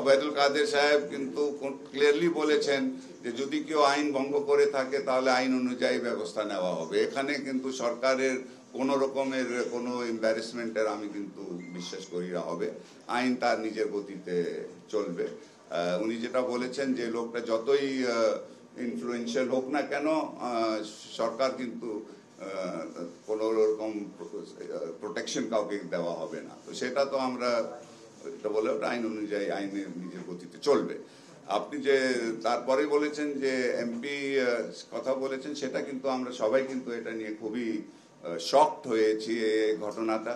ওবায়দুল কাদের সাহেব কিন্তু ক্লিয়ারলি বলেছেন যে যদি কেউ আইন ভঙ্গ করে থাকে তাহলে আইন অনুযায়ী ব্যবস্থা নেওয়া হবে। এখানে কিন্তু সরকারের কোনো রকমের কোনো এম্বারেসমেন্টের আমি কিন্তু বিশ্বাস করি না হবে। আইন তার নিজের গতিতে চলবে। উনি যেটা বলেছেন যে লোকটা যতই ইনফ্লুয়েন্সিয়াল হোক না কেন সরকার কিন্তু কোনো রকম প্রোটেকশন কাউকে দেওয়া হবে না। তো সেটা তো আমরা বলে ওটা আইন অনুযায়ী আইনের নিজের গতিতে চলবে। আপনি যে তারপরে বলেছেন যে এমপি কথা বলেছেন, সেটা কিন্তু আমরা সবাই কিন্তু এটা নিয়ে খুবই শকড হয়েছি। এই ঘটনাটা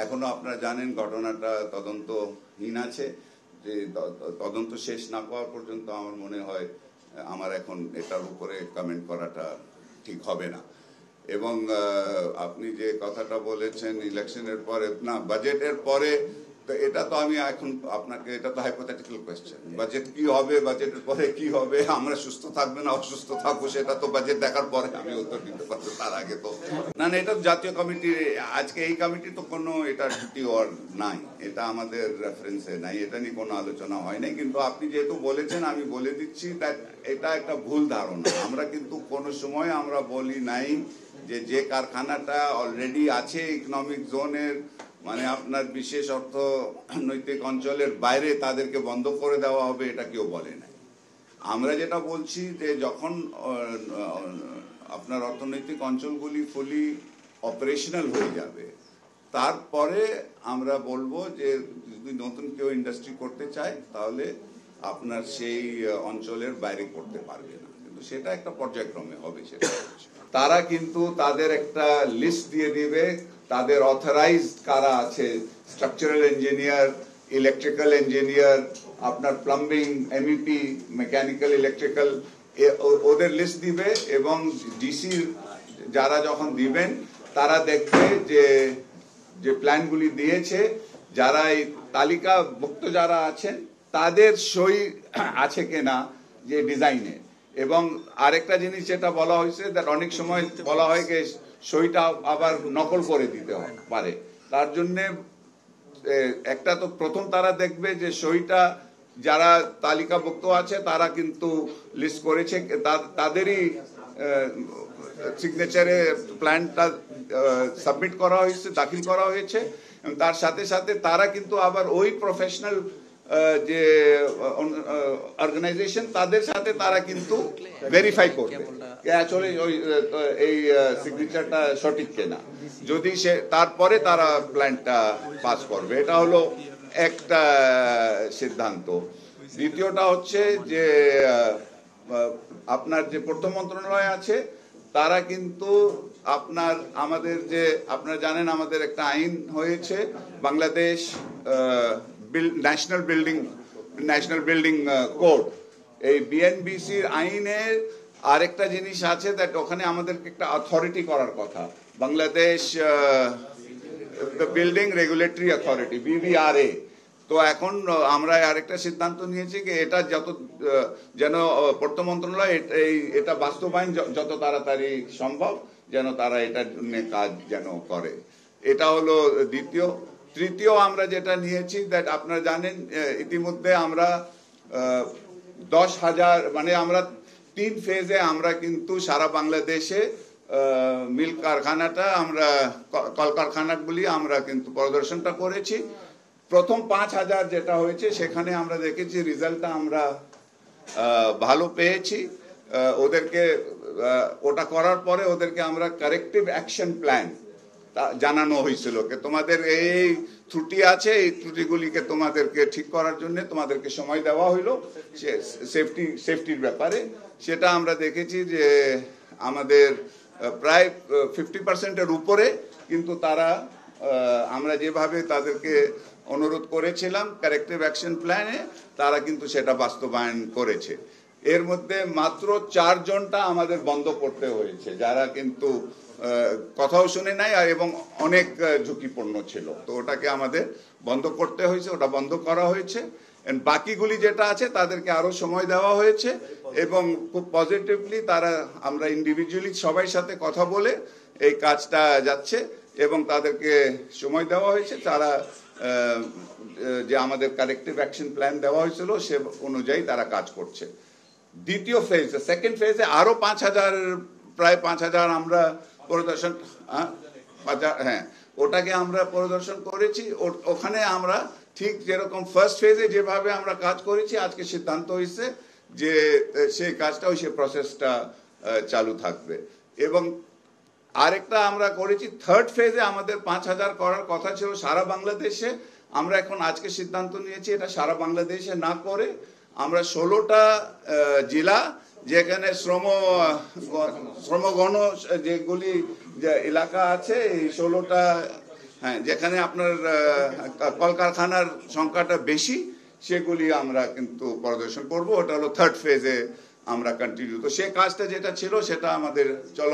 এখনো আপনারা জানেন ঘটনাটা তদন্তহীন আছে, যে তদন্ত শেষ না হওয়া পর্যন্ত আমার মনে হয় আমার এখন এটার উপরে কমেন্ট করাটা ঠিক হবে না। এবং আপনি যে কথাটা বলেছেন ইলেকশনের পরে না বাজেটের পরে, তো এটা তো আমি এখন আপনাকে, এটা তো হাইপোথেটিক্যাল কোয়েশ্চেন। বাজেট কি হবে, বাজেটের পরে কি হবে, আমরা সুস্থ থাকবে না অসুস্থ থাকবো সেটা তো বাজেট দেখার পরে আমি উত্তর দিতে পারবো, তার আগে তো না। এটা জাতীয় কমিটি, আজকে এই কমিটি তো কোনো এটা ডিউটি ওর নাই, এটা আমাদের রেফারেন্সে নাই, এটা নিয়ে কোনো আলোচনা হয় নাই। কিন্তু আপনি যেহেতু বলেছেন আমি বলে দিচ্ছি, এটা একটা ভুল ধারণা। আমরা কিন্তু কোনো সময় আমরা বলি নাই যে কারখানাটা অলরেডি আছে ইকোনমিক জোনের, মানে আপনার বিশেষ অর্থনৈতিক অঞ্চলের বাইরে তাদেরকে বন্ধ করে দেওয়া হবে, এটা কেউ বলে নাই। আমরা যেটা বলছি যে যখন আপনার অর্থনৈতিক অঞ্চলগুলি ফুলি অপারেশনাল হয়ে যাবে তারপরে আমরা বলবো যে যদি নতুন কেউ ইন্ডাস্ট্রি করতে চায় তাহলে আপনার সেই অঞ্চলের বাইরে করতে পারবে না, কিন্তু সেটা একটা পর্যায়ক্রমে হবে। সেটা তারা কিন্তু তাদের একটা লিস্ট দিয়ে দিবে, তাদের অথরাইজড কারা আছে, স্ট্রাকচারাল ইঞ্জিনিয়ার, ইলেকট্রিক্যাল ইঞ্জিনিয়ার, আপনার প্লাম্বিং, এমইপি, মেকানিক্যাল, ইলেকট্রিক্যাল, ওদের লিস্ট দিবে। এবং ডিসি যারা যখন দিবেন তারা দেখবে যে প্ল্যানগুলি দিয়েছে, যারা এই তালিকাভুক্ত যারা আছেন তাদের সই আছে কিনা যে ডিজাইনে। এবং আরেকটা জিনিস যেটা বলা হয়েছে, অনেক সময় বলা হয় যে সইটা আবার নকল করে দিতে পারে, তার জন্যে একটা তো প্রথম তারা দেখবে যে সইটা যারা তালিকাভুক্ত আছে তারা কিন্তু লিস্ট করেছে, তাদেরই সিগনেচারে প্ল্যানটা সাবমিট করা হয়েছে, দাখিল করা হয়েছে। এবং তার সাথে সাথে তারা কিন্তু আবার ওই প্রফেশনাল যে অর্গানাইজেশন তাদের সাথে তারা কিন্তু ভেরিফাই করবে আসলে এই সিগনেচারটা সঠিক কিনা, যদি সে তারপরে তারা প্ল্যানটা পাস করবে। এটা হলো একটা সিদ্ধান্ত। দ্বিতীয়টা হচ্ছে যে আপনার যে পূর্ত মন্ত্রণালয় আছে তারা কিন্তু আমাদের যে আপনারা জানেন আমাদের একটা আইন হয়েছে, বাংলাদেশ ন্যাশনাল বিল্ডিং কোড। এই বিএনবিসির আইনের আরেকটা জিনিস আছে, দ্যাট ওখানে আমাদেরকে একটা অথরিটি করার কথা, Bangladesh building regulatory authority, BBRA। তো এখন আমরা আরেকটা সিদ্ধান্ত নিয়েছি যে এটা যেন পূর্ত মন্ত্রণালয় এটা বাস্তবায়ন যত তাড়াতাড়ি সম্ভব যেন তারা এটা নিয়ে কাজ যেন করে। এটা হলো দ্বিতীয়। তৃতীয় আমরা যেটা নিয়েছি, দ্যাট আপনারা জানেন ইতিমধ্যে আমরা 10,000 মানে আমরা 3 ফেজে আমরা কিন্তু সারা বাংলাদেশে মিল কারখানাটা আমরা কলকারখানাগুলি আমরা কিন্তু পরিদর্শনটা করেছি। প্রথম 5,000 যেটা হয়েছে সেখানে আমরা দেখেছি রেজাল্টটা আমরা ভালো পেয়েছি। ওদেরকে ওটা করার পরে ওদেরকে আমরা কারেক্টিভ অ্যাকশন প্ল্যান জানানো হয়েছিল যে তোমাদের এই ত্রুটি আছে, এই ত্রুটিগুলিকে তোমাদেরকে ঠিক করার জন্য তোমাদেরকে সময় দেওয়া হইলো সেফটির ব্যাপারে। সেটা আমরা দেখেছি যে আমাদের প্রায় 50%-এর উপরে কিন্তু তারা আমরা যেভাবে তাদেরকে অনুরোধ করেছিলাম কারেক্টিভ অ্যাকশন প্ল্যানে, তারা কিন্তু সেটা বাস্তবায়ন করেছে। এর মধ্যে মাত্র 4 জনটা আমাদের বন্ধ করতে হয়েছে, যারা কিন্তু কথাও শুনে নাই এবং অনেক ঝুঁকিপূর্ণ ছিল, তো ওটাকে আমাদের বন্ধ করতে হয়েছে, ওটা বন্ধ করা হয়েছে। বাকিগুলি যেটা আছে তাদেরকে আরো সময় দেওয়া হয়েছে এবং খুব পজিটিভলি তারা আমরা ইন্ডিভিজুয়ালি সবাই সাথে কথা বলে এই কাজটা যাচ্ছে এবং তাদেরকে সময় দেওয়া হয়েছে, তারা যে আমাদের কারেক্টিভ অ্যাকশন প্ল্যান দেওয়া হয়েছিল সে অনুযায়ী তারা কাজ করছে। দ্বিতীয় ফেজে, সেকেন্ড ফেজে আরো 5,000, প্রায় 5,000 আমরা পরিদর্শন, হ্যাঁ ওটাকে আমরা পরিদর্শন করেছি। ওখানে আমরা ঠিক যেরকম ফার্স্ট ফেজে যেভাবে আমরা কাজ করেছি, আজকে সিদ্ধান্ত হয়েছে যে সেই কাজটা সেই প্রসেসটা চালু থাকবে। এবং আরেকটা আমরা করেছি থার্ড ফেজে, আমাদের 5,000 করার কথা ছিল সারা বাংলাদেশে। আমরা এখন আজকে সিদ্ধান্ত নিয়েছি এটা সারা বাংলাদেশে না করে আমরা 16টা জেলা, যেখানে শ্রমগণ যেগুলি এলাকা আছে, এই 16টা, হ্যাঁ যেখানে আপনার কলকারখানার সংখ্যাটা বেশি, সেগুলি আমরা কিন্তু পরিদর্শন করব। ওটা হলো থার্ড ফেজে আমরা কন্টিনিউ। তো সে কাজটা যেটা ছিল সেটা আমাদের চল